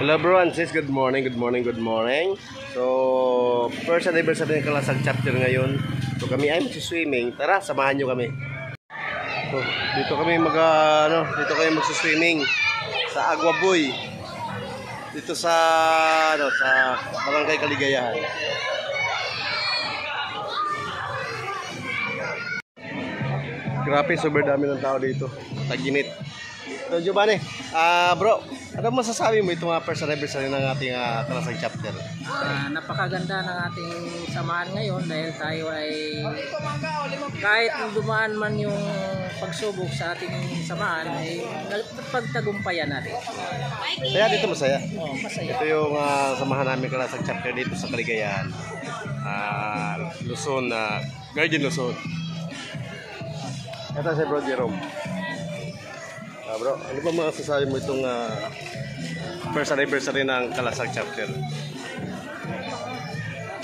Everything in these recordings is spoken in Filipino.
Hello bro and sis, good morning. So, first anniversary ng Kalasag chapter ngayon. So kami ay magsi-swimming. Tara, samahan nyo kami. So, dito kami magsi-swimming sa Agua Boy. Dito sa sa Barangay Kaligayahan. Grabe, super dami ng tao dito. Taginit. So, Giovanni, bro, ano masasabi mo itong first anniversary ng ating Kalasag chapter? Napakaganda ng ating samahan ngayon dahil tayo ay kahit dumaan man yung pagsubok sa ating samahan ay pagtagumpayan natin. Saya dito, masaya. Oh, masaya. Ito yung samahan namin Kalasag chapter dito sa Kaligayahan. Luzon, Guardian Luzon. Ito si Bro Jerome. Bro, ano ba masasabi mo itong first anniversary ng Kalasag chapter?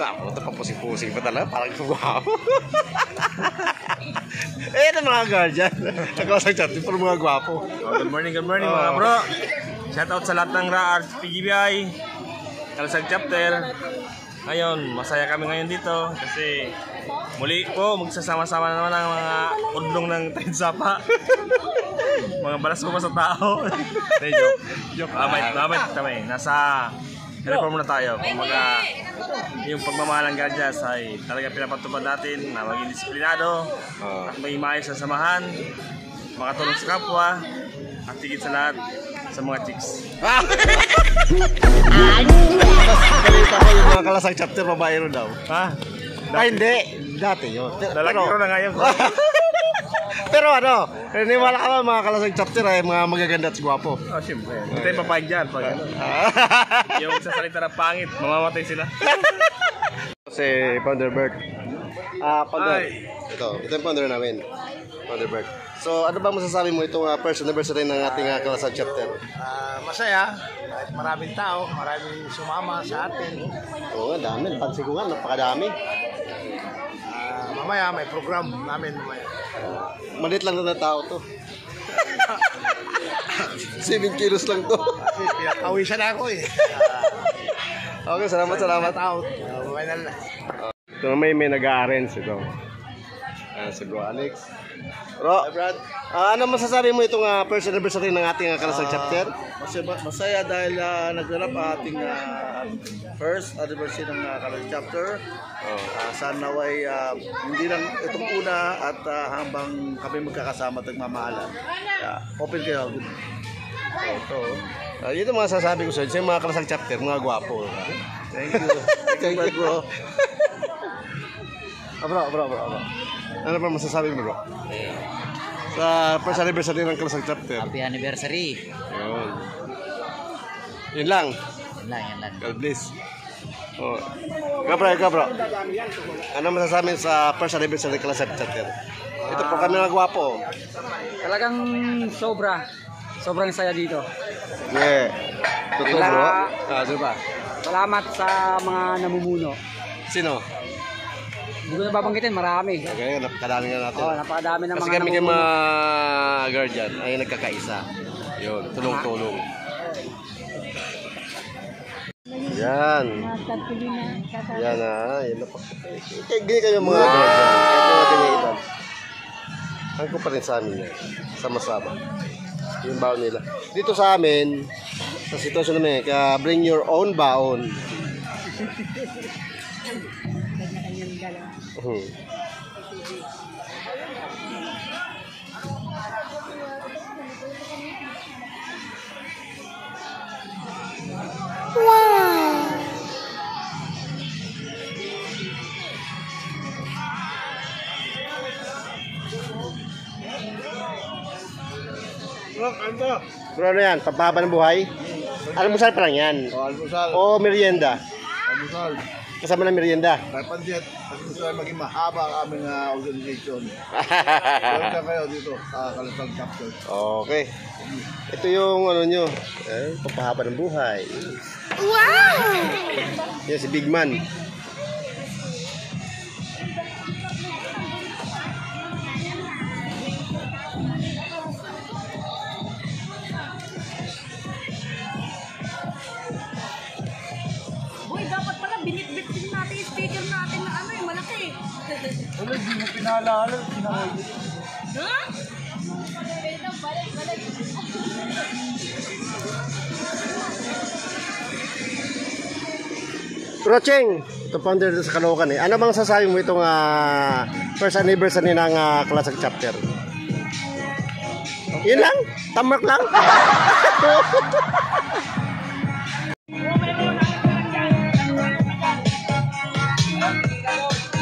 Ito pa pusing-pusing pa talaga, parang guwapo. Ito mga guardian ng Kalasag chapter, parang mga guwapo. Good morning mga bro. Shout out sa lahat ng RAART PGBI Kalasag chapter. Ngayon, masaya kami ngayon dito kasi muli po magsasama-sama na naman ang mga udlong ng Tensapa. Mga balas ko pa sa tao. Joke. Abay kami. Nasa telephone muna tayo. Kumbaga, yung pagmamahal ng Gadyas ay talaga pinapatupad natin na maging disiplinado at may maayos sa samahan, makatulong sa kapwa, at higit sa lahat sa mga chicks. Kalita ko yung mga Kalasag chapter, babae ro daw. Ha? Ay, hindi. Dati yun. Lalaki ro na ngayon. Pero naniwala ka ba mga Kalasag chapter ay mga magaganda at gwapo? Oh, siyempre. Hindi tayo papayag dyan. Pag ano. Yung sasalita na pangit, mamamatay sila. Si Founder Bert. Founder. Ito yung founder namin. Founder Bert. So, ano ba masasabi mo itong first anniversary ng ating Kalasag chapter? Masaya. Kahit maraming tao, maraming sumama sa atin. Oo nga, dami. Pansin ko nga, napakadami. Mamaya may program namin mamaya. Malit lang na tao to. 7 kilos lang to. Kasi pinakawisan ako eh. Okay, salamat. Tao. Mamaya na lang. Ito na may nag-a-arrange ito. Si Bro Alex. Bro, ano masasabi mo itong first anniversary ng ating Kalasag chapter? Masaya dahil nagganap ating first anniversary ng Kalasag chapter. Sana ay hindi lang itong una at habang kami magkakasama at nagmamahalan. Open kayo. Ito mga sasabi ko sa inyo, mga Kalasag chapter, mga gwapo. Thank you. Thank you, bro. Bro. Ano pa masasabi mo, bro? Sa first anniversary ng Kalasag chapter. Happy anniversary. Yun lang. Yan lang. God bless. Ikaw, bro. Ano masasabi sa first anniversary ng Kalasag chapter? Ito po kami mga gwapo. Talagang sobrang saya dito. Yeah. Totoo, bro. Ano ba? Salamat sa mga namumuno. Sino? Hindi ko na babanggitin, marami. Okay, napakadami nga natin. Napakadami ng Kasi mga kami namumuno. mga guardian ay nagkakaisa. Yun, tulong-tulong. Yan. Yan yun na po. Ganyan kayo mga guardian. Mga ganyan edad. Ang ko pa rin sa amin yan. Sama-sama. Yung baon nila. Dito sa amin, sa sitwasyon namin, kaya bring your own baon. Bro, ano yan? Pampahaba ng buhay? Almusal pa lang yan. Almusal. O merienda? Almusal. Kasama ng merienda. Pansit. At gusto tayo maging mahaba ang aming organization. Welcome kayo dito sa Kalasag chapter. Okay. Ito yung ano nyo. Pampahaba ng buhay. Wow! Yan si Big Man. Wala, di mo pinaalala. Rocheng, ito founder dito sa Caloocan eh. Ano bang sasabi mo itong first anniversary ng Kalasag chapter? Yun lang? Tamak lang?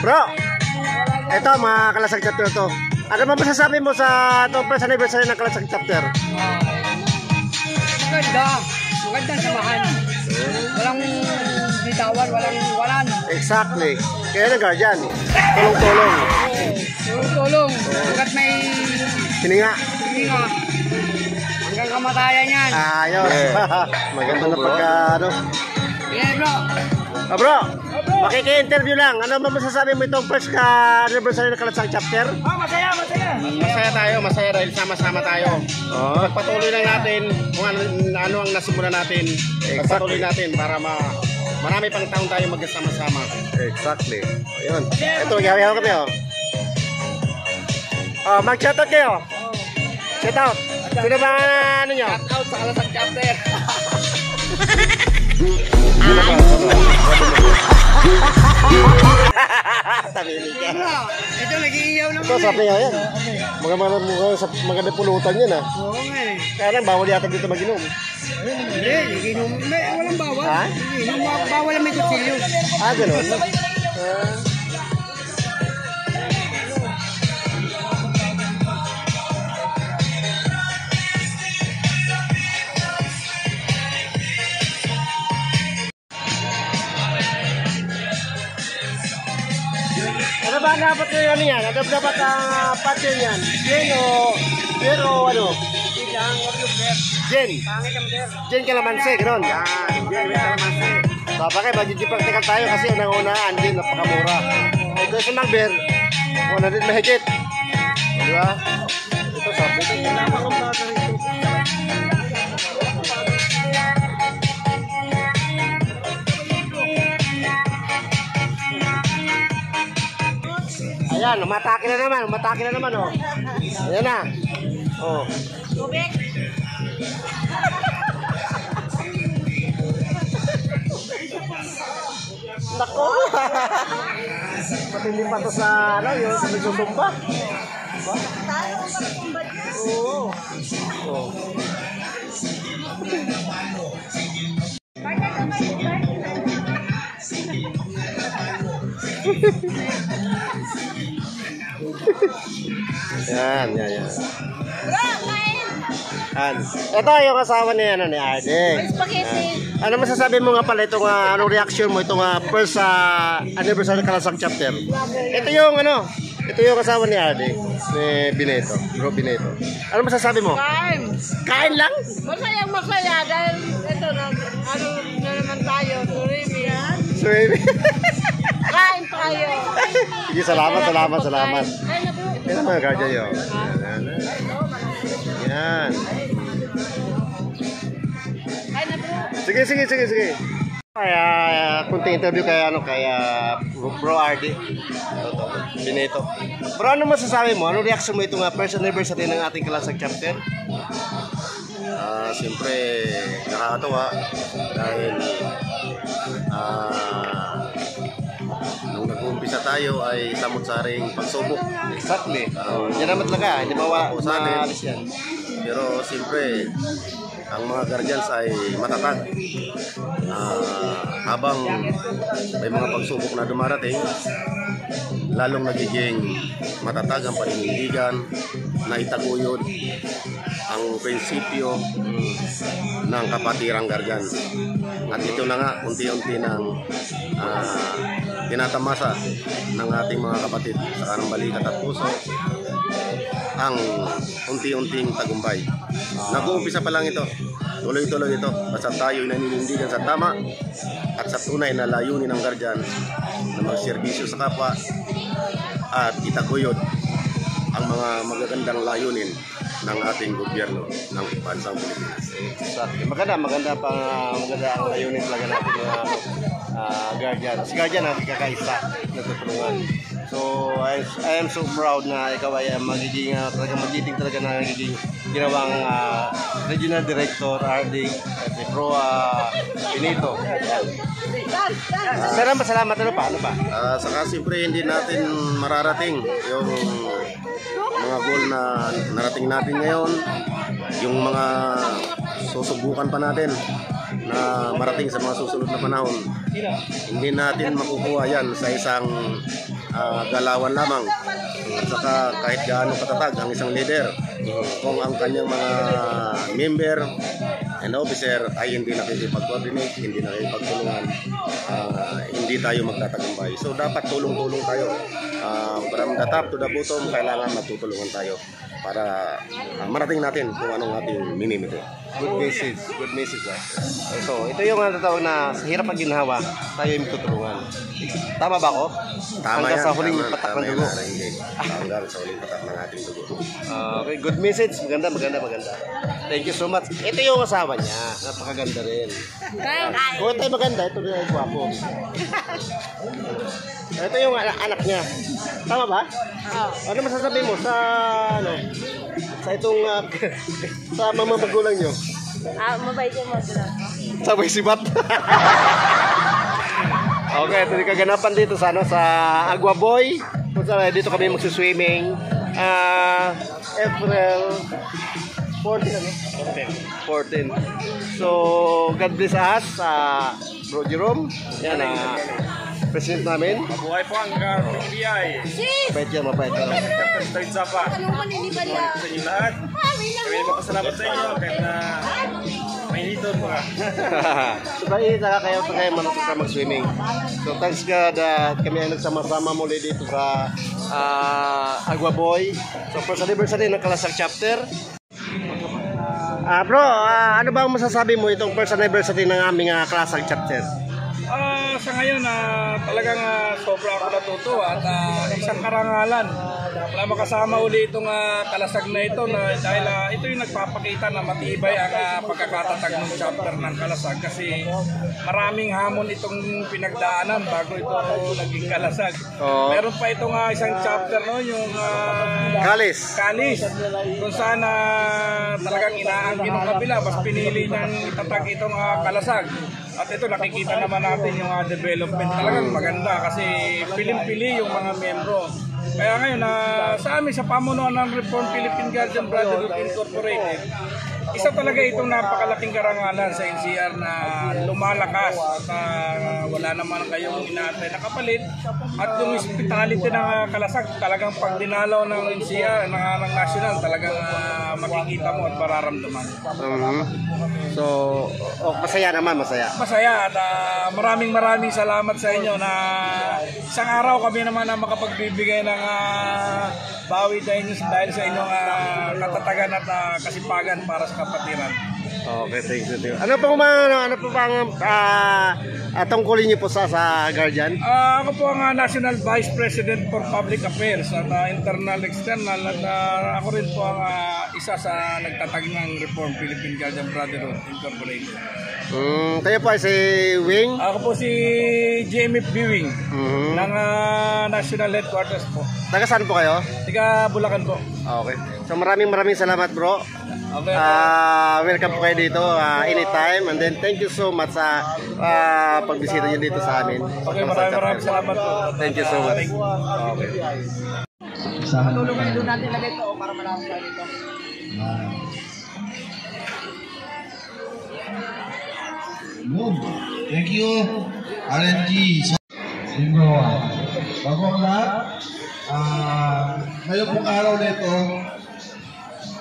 Bro, ito mga Kalasag chapter to. Ano bang masasabi mo sa itong first anniversary ng Kalasag chapter? Maganda. Magandang samahan. Walang bitawan, walang. Exactly. Kaya na guardian. Tulong-tulong. Tulong. Hanggat may Hininga. hininga. Hanggang kamatayan yan. Ayos. Maganda na pagka ano. Yeah, bro. Bro, makiki-interview lang. Ano ba masasabi mo itong first anniversary ng Kalasag chapter? Masaya. Masaya tayo, masaya dahil sama-sama tayo. Oh, Patuloy lang natin kung ano ang nasimulan natin. Pagpatuloy natin para marami pang taon tayo magkasama-sama. exactly. Ayun. Ito, yaw kami oh. Oh, mag-shoutout kayo. Shoutout. Sino ba ano nyo? Out sa Kalasag chapter. Bro, ito nag-iiyaw naman. Ito, sabi nga yan. Maganda pulutan yan ah. Oo nga eh. Kaya lang, bawal yata dito mag-inom. Hindi, nagiinom. Walang bawal. Ha? Nagiinom, bawal ang may kutsilyo. Ganun. Ano ba dapat yung ano yan? Ano dapat ang pattern yan? Jen o ano? Jen. Jen Calamansi, gano'n. Jen Calamansi. Baba kayo, mag-practical tayo kasi unang-unaan din, napakamura. Ito sa Magber, 100 mahigit. Di ba? Ito sabi ko, napakambata rito. Ayan, umatake na naman, oh. Ayan na. Oh. Nako. Matindi pa to sa ano, yung sa nagsusumba. Oo. Oh. Yan. Ito yung kasama ni Arde. Ano masasabi mo nga pala itong anong reaction mo itong first anniversary ng Kalasag chapter? Ito yung kasama ni Arde, ni Bineto, Bro Bineto. Ano masasabi mo? Kain lang? Masaya dahil ito na, ano na naman tayo, surimi yan. Sorry. Kain tayo. Sige, salamat. Ay, na bro. Yan ang mga guardian yun. Yan. Kain na bro. Sige. Kaya kunting interview kay Bro Arde. Bineto. Bro, ano masasabi mo? Anong reaction mo itong first anniversary ng ating Kalasag chapter? Siyempre, nakakatawa dahil nung nag-uumpisa tayo ay samot-saring pagsubok. Exactly. Yan naman talaga. Hindi mawala sa atin. maalis yan. Pero siyempre, ang mga guardians ay matatag. Habang may mga pagsubok na dumarating, lalong nagiging matatag ang paninindigan na itaguyod ang prinsipyo ng kapatirang guardian. At ito na nga, unti-unti nang tinatamasa ng ating mga kapatid sa kanang balikat at puso ang unti-unting tagumpay. Nag-uumpisa pa lang ito. Tuloy-tuloy ito. Basta tayo naninindigan sa tama at sa tunay na layunin ng guardian na magserbisyo sa kapwa at itaguyod ang mga magagandang layunin ng ating gobyerno ng bansang Pilipinas. Exactly. Maganda ang layunin talaga natin mga guardian. Si guardian ang kakaisa na tutulungan. So So I am so proud na ikaw ay magiging talaga na nagiging ginawang regional director RD at si Bro Benito. Salamat ano pa? Saka siyempre hindi natin mararating yung mga goal na narating natin ngayon, yung mga susubukan pa natin na marating sa mga susunod na panahon. Hindi natin makukuha yan sa isang galawan lamang. At saka kahit gaano katatag ang isang leader, kung ang kanyang mga member and officer ay hindi nakikipag-coordinate, hindi nakikipagtulungan, hindi tayo magtatagumpay. So dapat tulong-tulong tayo. From the top to the bottom, kailangan magtutulungan tayo para marating natin kung anong ating minimito. Good message. Ito yung natawag na sa hirap pag ginhawa, tayo yung tutulungan. Tama ba ako? Tama hanggang yan, sa huling tama, patak tama ng yan, dugo. hanggang sa huling patak ng ating dugo. Okay, good message. Maganda. Thank you so much. Ito yung asawa niya. Napakaganda rin. Kung ito yung maganda, ito rin yung gwapo. Ito yung anak niya. Tama ba? Ano masasabi mo sa sa itong sa mga magulang niyo? Mabait yung mga Sabay sibat. Okay, ito yung kaganapan dito sa sa Agua Boy. Kung saan dito kami magsuswimming. April 14. So, God bless us, Bro Jerome. Yan, president namin. Mabuhay po ang PBI. Mabait yan. Start sa pa. Sa inyo lahat. Kami magpasalamat sa inyo kahit na mainito po ka. So, saka kayo pag kayo manatong ka mag-swimming. So, thanks God at kami ay nagsama-sama muli dito sa Agua Boy. So, first anniversary ng Kalasag Chapter. Bro, ano ba ang masasabi mo itong first anniversary ng aming Kalasag Chapter? Sa ngayon, talagang sobra ako natutuwa at isang karangalan na makasama uli itong kalasag na ito dahil ito yung nagpapakita na matibay ang pagkakatatag ng chapter ng kalasag kasi maraming hamon itong pinagdaanan bago ito naging kalasag. Meron pa itong isang chapter yung Kalis, kung saan talagang inaangkin ng kabila mas pinili niyang itatag itong kalasag. At ito nakikita naman natin yung development talagang maganda kasi piling-pili yung mga membro. Kaya ngayon sa amin sa pamunuan ng Reform Philippine Guardian Brotherhood Incorporated, isa talaga itong napakalaking karangalan sa NCR na lumalakas at wala naman kayong inaantay na kapalit at yung hospitality ng kalasag talagang pag dinalaw ng NCR ng national talagang makikita mo at mararamdaman. So, masaya naman, masaya. Masaya at maraming salamat sa inyo na isang araw kami naman na makapagbibigay ng bawi dahil sa inyong katatagan at kasipagan para sa kapatiran. Okay, thank you. Ano pa bang tungkulin niyo po sa Guardian? Ako po ang National Vice President for Public Affairs at Internal External at ako rin po ang isa sa nagtatag ng Reform Philippine Guardian Brotherhood Incorporated. Kayo po ay si Wing? Ako po si JMFB Wing ng National Headquarters po. Taga saan po kayo? Taga Bulacan po. Okay. So maraming salamat bro. Okay. Welcome po kayo dito anytime and then thank you so much sa pagbisita niyo dito sa amin. Okay, maraming salamat po. Thank you so much. Okay. Tulungan doon natin lagay ito para malaman tayo dito. Thank you, RNG. Bago ang lahat, ngayon pong araw na ito,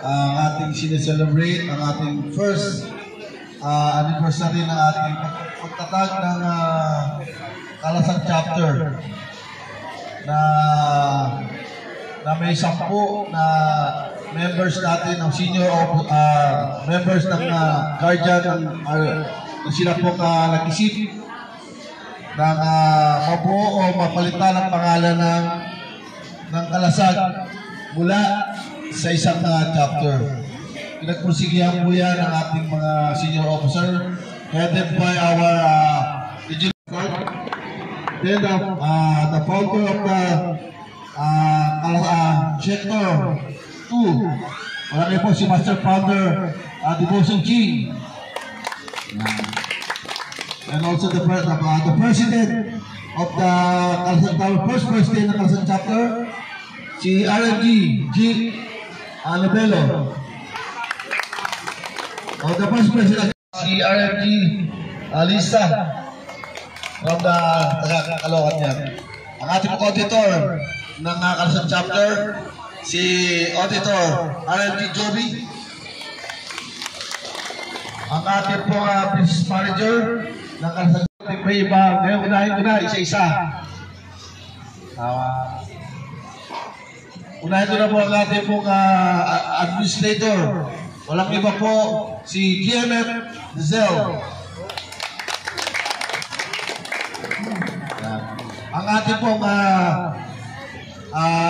ating sineselebrate ang ating first anniversary ng ating pagtatag ng Kalasag Chapter na may 10 na members natin, ang senior members ng Guardian na sila po nag-isip ng mabuo o mapalitan ang pangalan ng Kalasag mula sa isang chapter. Pinagpursigihan po yan ng ating mga senior officer headed by our regional then the founder of the Sector 2. Malaki po si Master Founder Dibosong Ching. And also the president of the Kalasag Tower, first president ng Kalasag Chapter, si RMG G. Alabelo. The first president, si RMG Alisa from the Caloocan niya. Ang ating auditor ng Kalasag Chapter, si Auditor RMG Joby. Ang ating po business manager ng Kalasag Chapter, may iba. Ngayon, unahin ko na isa-isa. Unahin ko na po ang ating po administrator. Walang iba po, si GMF Dizel. Ang ating pong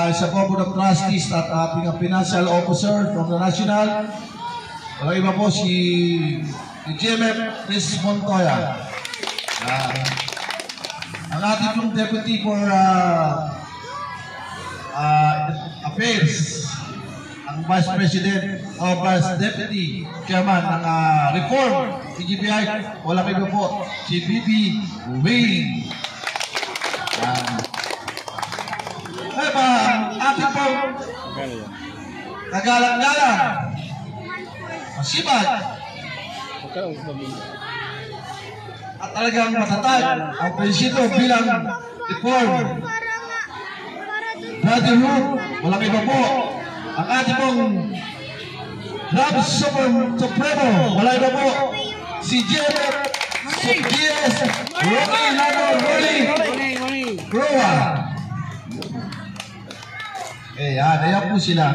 isa po ng trustees at ating financial officer from the national. Walang iba po si GMF Chris Montoya. Ang ating pong deputy for affairs, ang vice president o vice deputy chairman ng reform PGBI, walang iba po si BB Wayne. Ay ba, ating po nagalang-galang, masibag, at talagang matatag ang prinsipyo bilang reform brotherhood. Walang iba po ang ating pong Love Supremo, walang iba po si GS Rocky Lano Rolly Roa. Ayan po sila.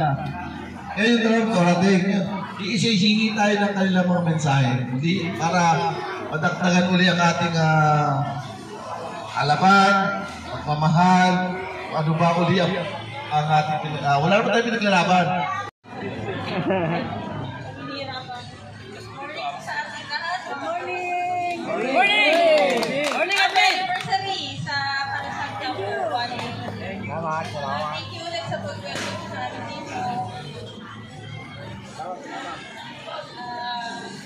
Ngayon dalawang torating, iisa-isingi tayo ng kanilang mga mensahe. Hindi para madagdagan uli ang ating alaban, pagmamahal, ano ba uli ang ating wala naman tayo pinaglalaban. Morning anniversary sa Kalasag Chapter 1. Thank you ulit sa pag-welcome sa amin dito.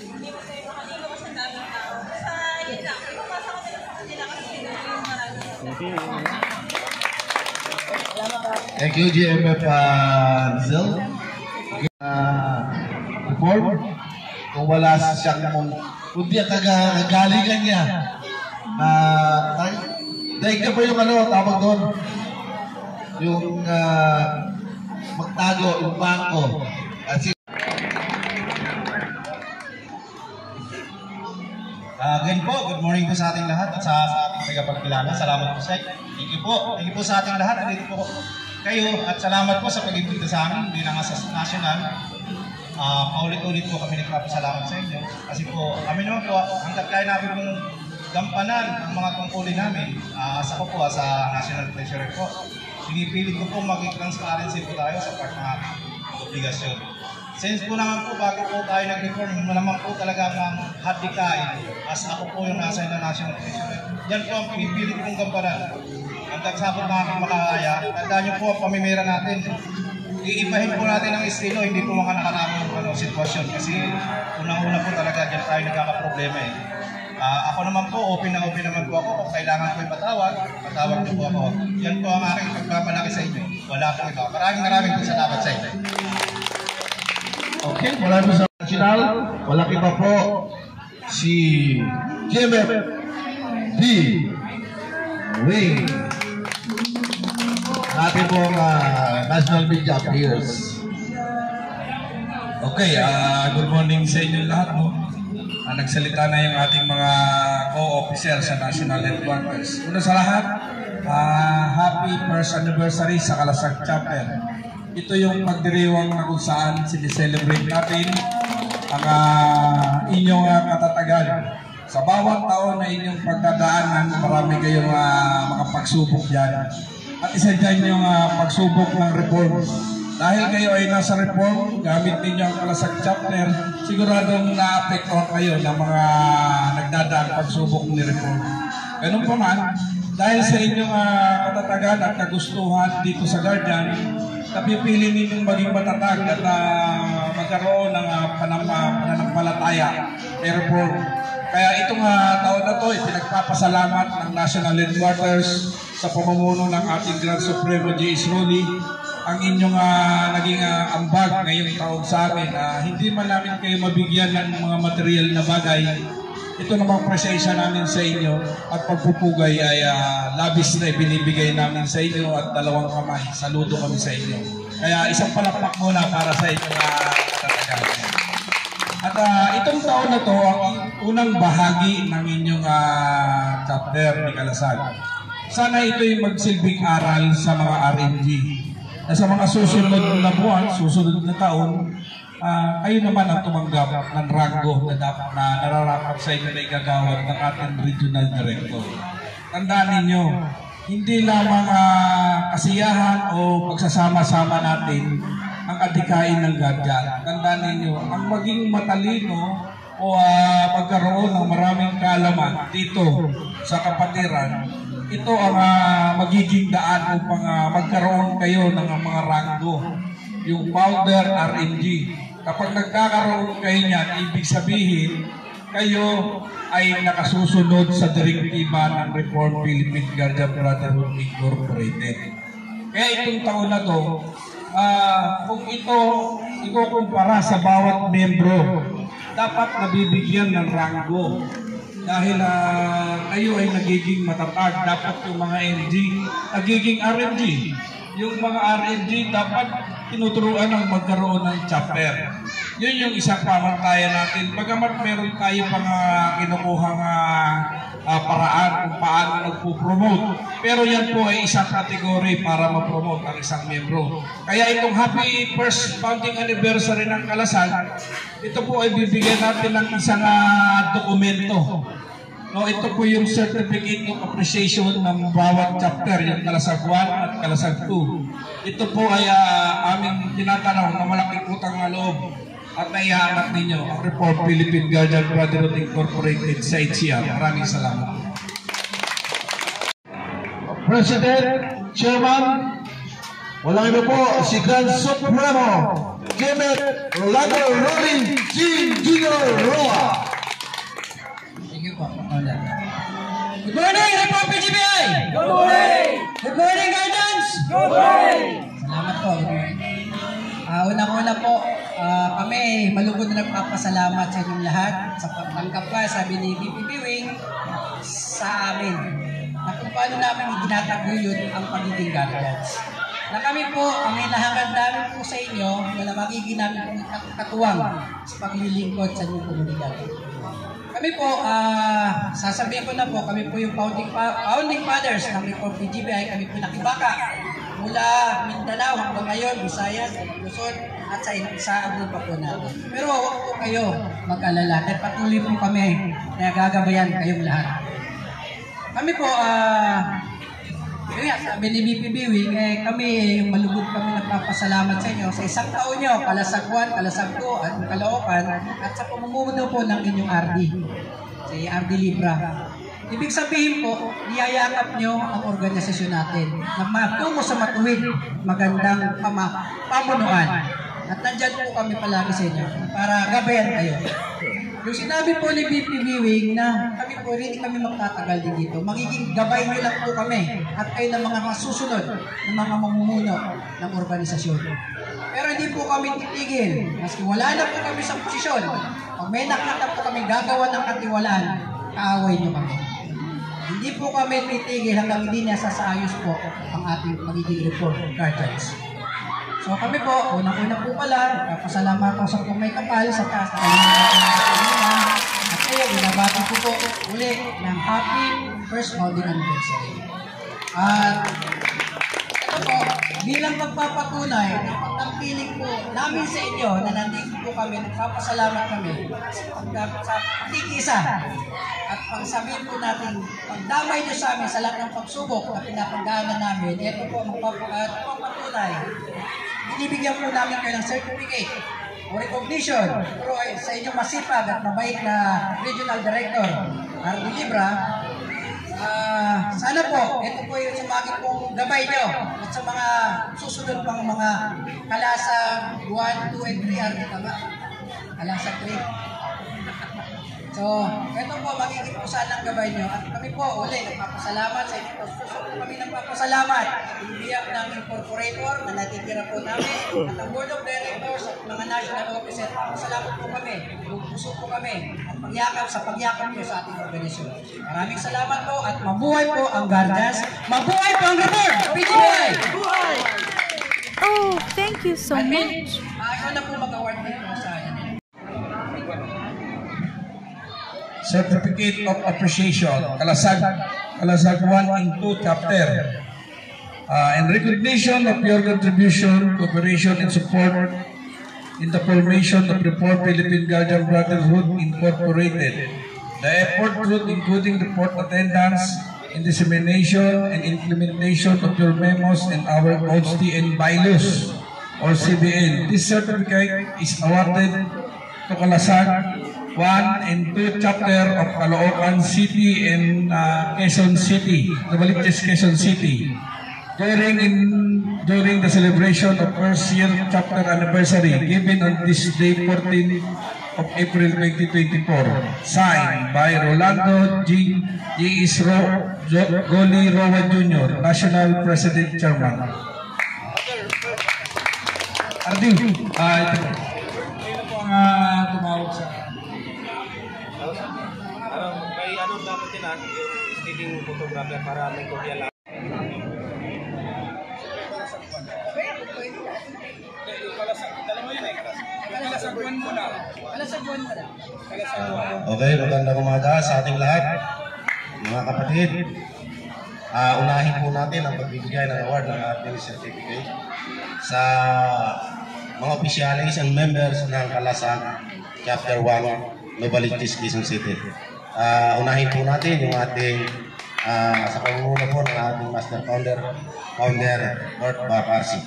Hindi mo tayo makaligo kasi ang daming tao. Basta yun lang, ipapasa ko nila sa kanila kasi sila yung maraming. Thank you, GMF Dizel. Reform, kung wala siyang kundi ang kagalingan niya. Daig na po yung tawag doon. Yung magtago, yung bangko. Again po, good morning po sa ating lahat at sa ating tagapagkilala. Salamat po sa inyo. Thank you po. Thank you po sa ating lahat. Nandito po kayo at salamat po sa pag-ibigay sa amin. Hindi lang sa national. Paulit-ulit po kami nagpapasalamat sa inyo. Kasi po, kami naman po, hanggat kaya namin pong gampanan ang mga tungkulin namin. Asa ko po sa National Treasurer po. Pinipilit ko po maging transparency po tayo sa part ng ating obligasyon. Since po naman po, bago po tayo nag-reform, naman po talaga ang hadikain. As ako po yung nasa National Treasurer. Yan po ang pinipilit kong gampanan. Hanggang sa po namin makakaya, tandaan niyo po ang pamimira natin. Iibahin po natin ang estilo, hindi po mga nakaramang sitwasyon. Kasi unang-una po talaga dyan tayo nagkakaproblema eh. Ako naman po, open naman po ako. Kung kailangan ko patawag niyo po ako. Yan po ang aking pagpapalaki sa inyo. Wala po ito. Maraming po salamat sa inyo. Okay, wala po sa national. Walang iba po si GMF D. Wing. Natin pong national media appears. Okay, good morning sa inyo lahat. Nagsalita na yung ating mga co-officer sa National Headquarters. Una sa lahat, happy first anniversary sa Kalasag Chapter. Ito yung pagdiriwang na kung saan sinicelebrate natin ang inyong katatagan. Sa bawat taon na inyong pagdadaanan, marami kayong mga pagsubok dyan. At isa dyan yung pagsubok ng reform. Dahil kayo ay nasa reform, gamit ninyo ang Kalasag Chapter, siguradong na-apektuhan kayo ng mga nagdadaang pagsubok ni reform. Ganun pa man, dahil sa inyong katatagan at kagustuhan dito sa Guardian, napipili ninyong maging matatag at magkaroon ng pananampalataya. Therefore, kaya itong taon na to, pinagpapasalamat ng National Headquarters sa pamumuno ng ating Grand Supremo J.S. Rolly ang inyong naging ambag ngayong taon sa amin. Hindi man namin kayo mabigyan ng mga material na bagay. Ito namang presensya namin sa inyo at pagpupugay ay labis na ibinibigay namin sa inyo at dalawang kamay. Saludo kami sa inyo. Kaya isang palakpak muna para sa inyong katatagan. At itong taon na to ang unang bahagi ng inyong chapter ni Kalasag. Sana ito'y magsilbing aral sa mga RMG. Na sa mga susunod na buwan, susunod na taon, kayo naman ang tumanggap ng rango na dapat na nararapat sa inyo na igagawad ng ating regional director. Tandaan ninyo, hindi lamang kasiyahan o pagsasama-sama natin ang adhikain ng Guardian. Tandaan ninyo, ang maging matalino o magkaroon ng maraming kaalaman dito sa kapatiran, ito ang magiging daan upang magkaroon kayo ng mga rango. Yung founder RMG. Kapag nagkakaroon kayo niyan, ibig sabihin, kayo ay nakasusunod sa direktiba ng Reform Philippine Guardian Brotherhood Incorporated. Kaya itong taon na to, kung ito ikukumpara sa bawat membro, dapat nabibigyan ng rango. Dahil kayo ay nagiging matatag, dapat yung mga MG nagiging RMG. Yung mga RMG dapat tinuturuan ng magkaroon ng chapter. Yun yung isang pamantayan natin. Bagamat meron tayo pang kinukuhang paraan kung paano nagpo-promote. Pero yan po ay isang kategory para ma-promote ang isang membro. Kaya itong happy first founding anniversary ng Kalasag, ito po ay bibigyan natin ng isang dokumento. No, ito po yung certificate of appreciation ng bawat chapter, yung Kalasag 1 at Kalasag 2. Ito po ay aming tinatanaw na malaking utang na loob at naihanap ninyo ang Reform Philippine Guardian Brotherhood Incorporated sa ITSIA. Maraming salamat. President, Chairman, walang iba po, si Grand Supremo, Kenneth Rolando Rolling G. Jr. Roa. Good morning, Reform PGBI! Good morning! Good morning, Guardians! Good morning! Salamat po. Unang-una po, kami malugod na nagpapasalamat sa inyong lahat sa pagtanggap pa, sabi ni VP Wing, sa amin. Na kung paano namin itinataguyod ang pagiging Guardians. Na kami po, ang hinahangad namin po sa inyo, na magiging namin katuwang sa paglilingkod sa inyong komunidad. Kami po, sasabihin ko na po, kami po yung founding fathers ng Reform PGBI. Kami po nakibaka mula Mindanao hanggang ngayon, Visayas, Luzon, at sa abroad pa po natin. Pero huwag po kayo mag-alala. At patuloy po kami na gagabayan kayong lahat. Kami po, sabi ni VP Wing, kami malugod kami nagpapasalamat sa inyo sa isang taon nyo, Kalasag 1, Kalasag 2, at Caloocan, at sa pamumuno po ng inyong RD, si RD Libra. Ibig sabihin po, niyayakap nyo ang organisasyon natin na matungo sa matuwid, magandang pamunuan. At nandyan po kami palagi sa inyo para gabayan kayo. Yung sinabi po ni VP Wing na kami po rin kami magtatagal din dito. Magiging gabay nyo lang po kami at kayo ng mga masusunod ng mga mamumuno ng organisasyon. Pero hindi po kami titigil. Maski wala na po kami sa posisyon. Pag may nakita po kami gagawa ng katiwalaan, kaaway nyo kami. Hindi po kami titigil hanggang hindi nasasaayos po ang ating magiging Reform Guardians. So kami po, unang-una po pala, pasalamat po sa may kapal sa taas na at kayo, binabati ko po uli ng happy first founding anniversary. At ito po, bilang magpapatunay ng pagtangkilik po namin sa inyo na nandito po kami, nagpapasalamat kami sa tikisa at pagsabihin po natin, pagdamay nyo sa amin sa lahat ng pagsubok na pinapagdaanan namin, ito po magpapatunay. Binibigyan po namin kayo ng certificate o recognition pero sa inyong masipag at mabait na Regional Director RD Libra, Sana po, ito po yung sumagit pong gabay nyo at sa mga susunod pang mga kalasa 1, 2, and 3, RD, tama? Kalasa 3. So, ito po, magiging po sana ang gabay nyo. At kami po, uli, nagpapasalamat sa inyo. Susunod kami nagpapasalamat. Ibiyak ng incorporator na natitira po namin. At ang board of directors at mga national officer. Salamat po kami. Puso po kami. At pagyakap sa pagyakap nyo sa ating organisasyon. Maraming salamat po at mabuhay po ang Guardians. Mabuhay po ang Report! PGBI! Oh, thank you so much. Ikaw na po mag-award dito sa akin. Certificate of Appreciation, Kalasag 1 and 2 Chapter. In recognition of your contribution, cooperation, and support in the formation of the 4 Philippine Guardian Brotherhood Incorporated, the effort through including report attendance in dissemination and implementation of your memos and our OST and bylaws, or CBN. This certificate is awarded to Kalasag 1 and 2 chapter of Caloocan City and Quezon City, Novaliches, Quezon City, during the celebration of first year chapter anniversary given on this day 14 of April 2024, signed by Rolando G. Goli Rowan Jr., National President Chairman. Ardi, ito po ang tumawag sa Kay ano dapat din yung stealing photographer para may kopya lang. Okay, magandang umaga sa ating lahat, mga kapatid. Unahin po natin ang pagbibigay ng award ng ating certificate sa mga opisyalis and members ng Kalasag Chapter 1, Novaliches, Quezon City. Unahin po natin yung ating sa pangunguna po ng ating Master Founder Lord Bacarsi.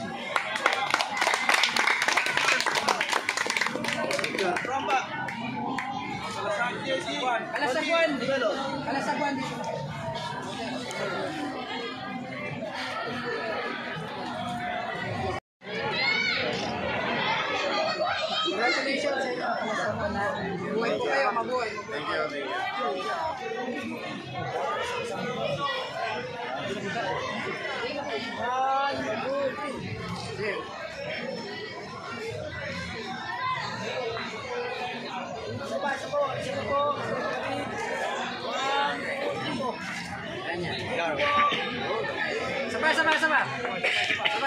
Kalasagwan dito. Congratulations sa inyo. Kalasagwan na. Buhay po kayo, mabuhay. Thank you.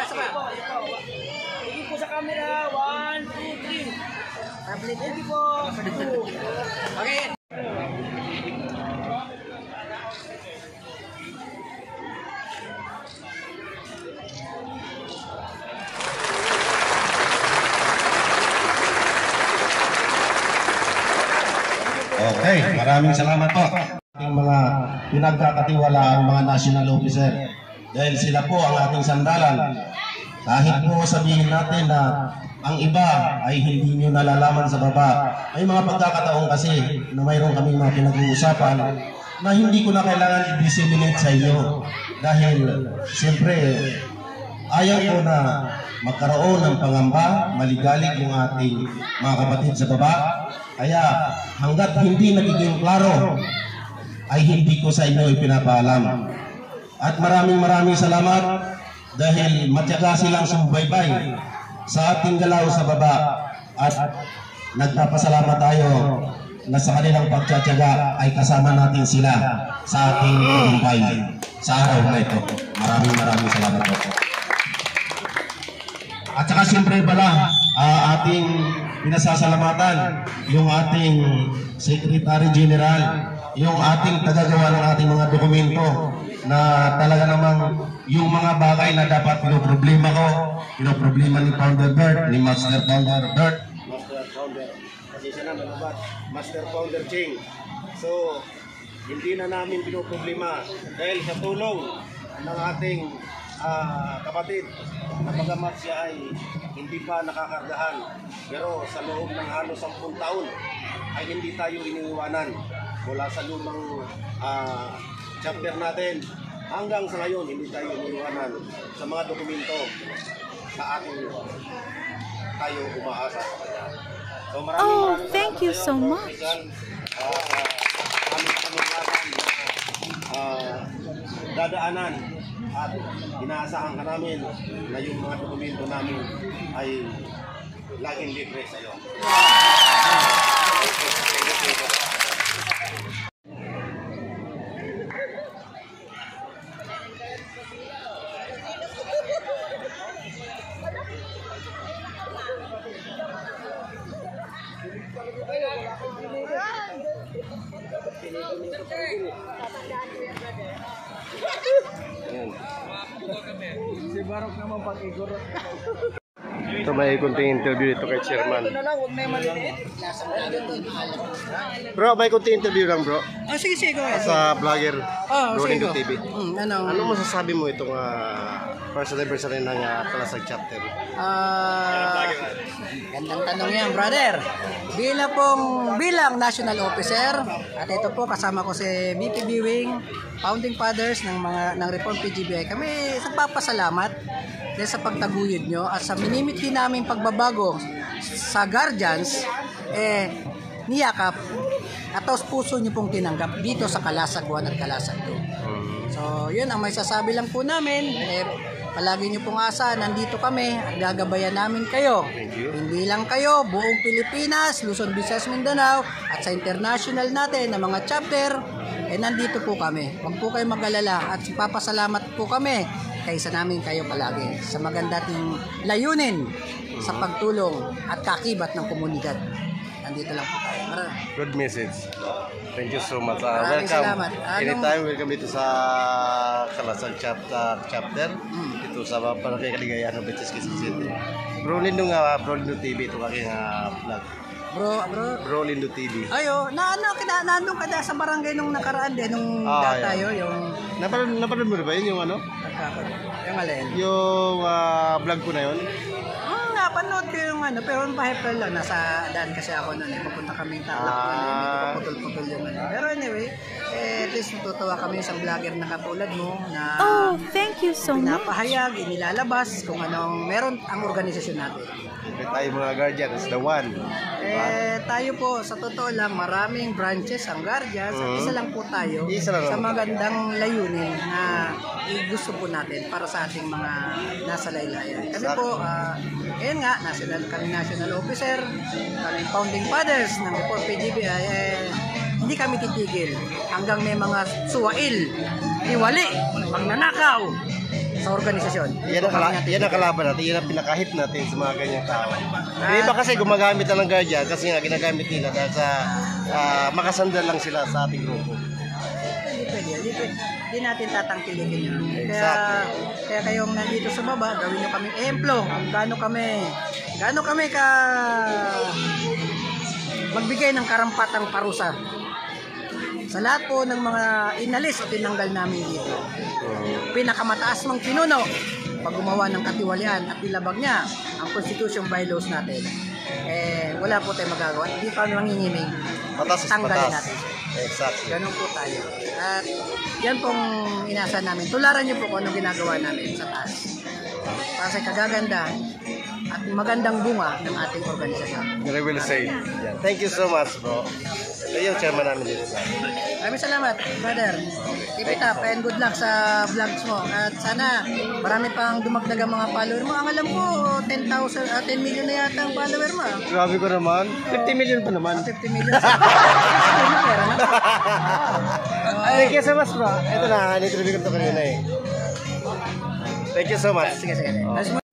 Sabay. Thank you po sa camera. 1, 2, 3. Tablet. Thank you po. Okay. Okay, maraming salamat po. Ating mga pinagkakatiwala ang mga national officer dahil sila po ang ating sandalan. Kahit po sabihin natin na ang iba ay hindi nyo nalalaman sa baba, may mga pagkakataon kasi na mayroon kami mga pinag-uusapan na hindi ko na kailangan i-disseminate sa inyo dahil siyempre ayaw ko na magkaroon ng pangamba, maligalig yung ating mga kapatid sa baba. Kaya hanggat hindi nagiging klaro ay hindi ko sa inyo ipinapaalam. At maraming salamat dahil matyaga silang sumubaybay sa ating galaw sa baba at nagpapasalamat tayo na sa kanilang pagtsatyaga ay kasama natin sila sa ating tagumpay sa araw na ito. Maraming salamat po. At saka siyempre pala ating pinasasalamatan yung ating Secretary General, yung ating tagagawa ng ating mga dokumento na talaga namang yung mga bagay na dapat pinoproblema ko, pinoproblema ni Founder Bert, ni Master Founder Bert, Master Founder Ching. So, hindi na namin pinoproblema dahil sa tulong ng ating kapatid na bagamat siya ay hindi pa nakakargahan, pero sa loob ng halos 10 taon ay hindi tayo iniiwanan mula sa lumang chapter natin. Hanggang sa ngayon, hindi tayo iniwanan sa mga dokumento sa ating tayo umaasa sa kanya. So, Oh, thank you so much. Aming panunlasan dadaanan at inaasahan ka namin na yung mga dokumento namin ay laging libre sa iyo. Si Barok naman pag-igor. Ito may kunting interview dito kay Chairman. Huwag na yung maliliit. Bro, may kunting interview lang bro. Sige, sige, go ahead. Sa vlogger Rolling sige, go. TV. Ano masasabi mo itong first anniversary ng Kalasag chapter? Gandang tanong yan, brother. Bilang national officer, at ito po kasama ko si VP Biwing, founding fathers ng Reform PGBI. Kami nagpapasalamat dahil sa pagtaguyod nyo at sa minimiti naming pagbabago sa Guardians, niyakap at taos puso nyo pong tinanggap dito sa Kalasag 1 at Kalasag 2. So, yun ang may sasabi lang po namin. Palagi nyo pong asa, nandito kami at gagabayan namin kayo. Hindi lang kayo, buong Pilipinas, Luzon, Visayas, Mindanao at sa international natin na mga chapter, nandito po kami. Huwag po kayo mag-alala at papasalamat po kami kaysa namin kayo palagi sa magandating layunin sa pagtulong at kakibat ng komunidad. Nandito lang po tayo. Good message. Thank you so much. Maraming Welcome. salamat. Anytime, welcome dito sa Kalasag chapter. Dito sa Barangay Kaligayahan ng Betis, Quezon City. Bro Lindo TV, ito aking vlog. Bro Lindo TV. Ayo, nandun ka na sa barangay nung nakaraan din, nung tayo, yung... Napanood mo na ba yun, yung ano? Yung alin? Yung vlog ko na yun? Napanood ko yung ano, pero pahepel lang, nasa daan kasi ako noon, pupunta kaming Tarlac, hindi ko paputol-putol yung ano. Pero anyway, at least natutuwa kami sa vlogger na katulad mo, na Oh, thank you so much. pinapahayag, inilalabas kung anong meron ang organisasyon natin. Tayo mga Guardians, the one. Tayo po, sa totoo lang, maraming branches ang Guardians, at isa lang po tayo sa magandang layunin na gusto po natin para sa ating mga nasa laylayan. Kami po, ngayon nga, kami national officer, kami founding fathers ng Reform PGBI, hindi kami titigil hanggang may mga suwail, iwali, magnanakaw sa organisasyon. Yan ang kalaban natin, yan ang pinakahit natin sa mga ganyang tao. Hindi ba kasi gumagamit na ng Guardian kasi nga ginagamit nila dahil sa makasandal lang sila sa ating grupo. Hindi natin tatangkilikin yun. Exactly. Kaya kayong nandito sa baba, gawin nyo kaming ehemplo. Gaano kami ka magbigay ng karampatang parusa sa lahat po ng mga inalis o tinanggal namin dito. Pinakamataas mang pinuno pag gumawa ng katiwalian at nilabag niya ang constitution bylaws natin, wala po tayong magagawa. Hindi pa nangingiming. Tanggalin natin. Exactly. Ganun po tayo. At yan pong inasa namin. Tularan niyo po kung anong ginagawa namin sa taas. Para sa kagaganda at magandang bunga ng ating organisasyon. I will say. Yeah. Thank you so much, bro. Ito yung chairman namin dito. Maraming salamat, brother. Keep it up and good luck sa vlogs mo. At sana marami pang dumagdag ang mga follower mo. Ang alam ko, 10 million na yata ang follower mo. Grabe ko naman. 50 million pa naman. 50 million. Thank you so much, bro. Ito na, in-interview ko ito kanina eh. Thank you so much. Sige.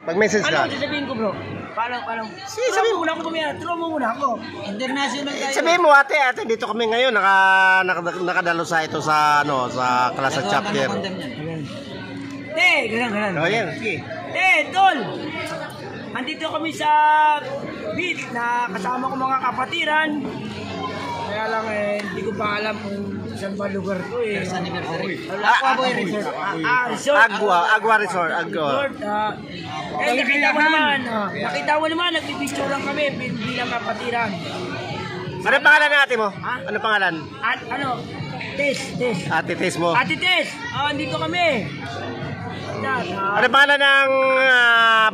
Mag-message ka. Ano sasabihin ko, bro? Paano? Sige, sabihin mo muna ako tumira. Turo mo muna ako. International tayo. Sabihin mo, ate, dito kami ngayon. Nakadalo sa ito sa Kalasag chapter. Ganun. Oh, yan. Sige. Tol! Andito kami sa beach na kasama ko mga kapatiran. Kaya lang hindi ko pa alam kung saan ba lugar to eh. First anniversary. Aquaboy Resort. Agua Resort. Nakita mo naman, nagpipicture lang kami bilang kapatiran. Ano pangalan natin mo? Ano pangalan? At Ate Tess mo. Ate Tess, andito kami. Ano pala ng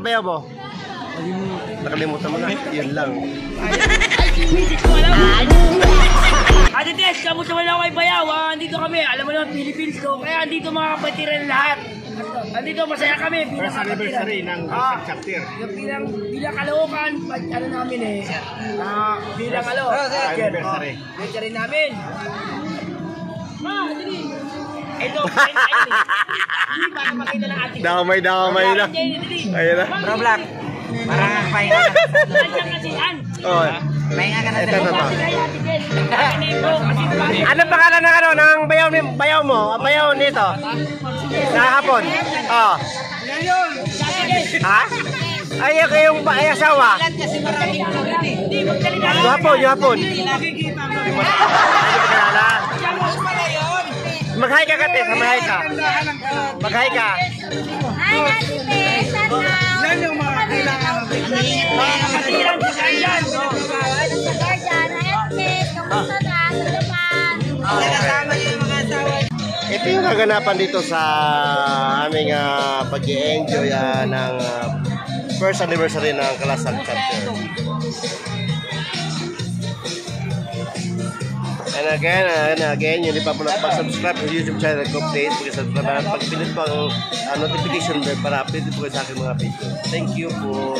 bayaw mo? Nakalimutan mo na. Yun lang. Ate Tess, kamusta mo lang kay Bayaw? Andito kami. Alam mo naman, Philippines ko. Kaya andito mga kapatiran lahat. Andito, masaya kami. First anniversary ng chapter. Bilang Caloocan, ano namin eh. Bilang anniversary. Anniversary namin. Dili. Ito, hindi para makita ng ating. Damay na. Ayun na. Bro Black, parang pahinga ka. Nandiyan kasi yan. Oh. Pahinga ka na. Ito na pa. Ano pangalan ng ng bayaw mo? Bayaw nito. Kahapon. Oh. Ha? Ay, yung asawa. Yuhapon. Mag-hi ka kate, mag-hi ka. Mag-hi ka. Hi, Ate Tess. Yan yung mga kailangan ng Mga kapatiran sa Guardian. Sa Guardian. Hi, Ate Tess. Kamusta na sa Japan? Kasama yung mga asawa. Ito yung kaganapan dito sa aming pag-i-enjoy ng first anniversary ng Kalasag Chapter. And again, yun di pa po nakapag-subscribe sa YouTube channel ko, please pag-subscribe at pag-pilit po ang notification bell para update po kayo sa aking mga video. Thank you po.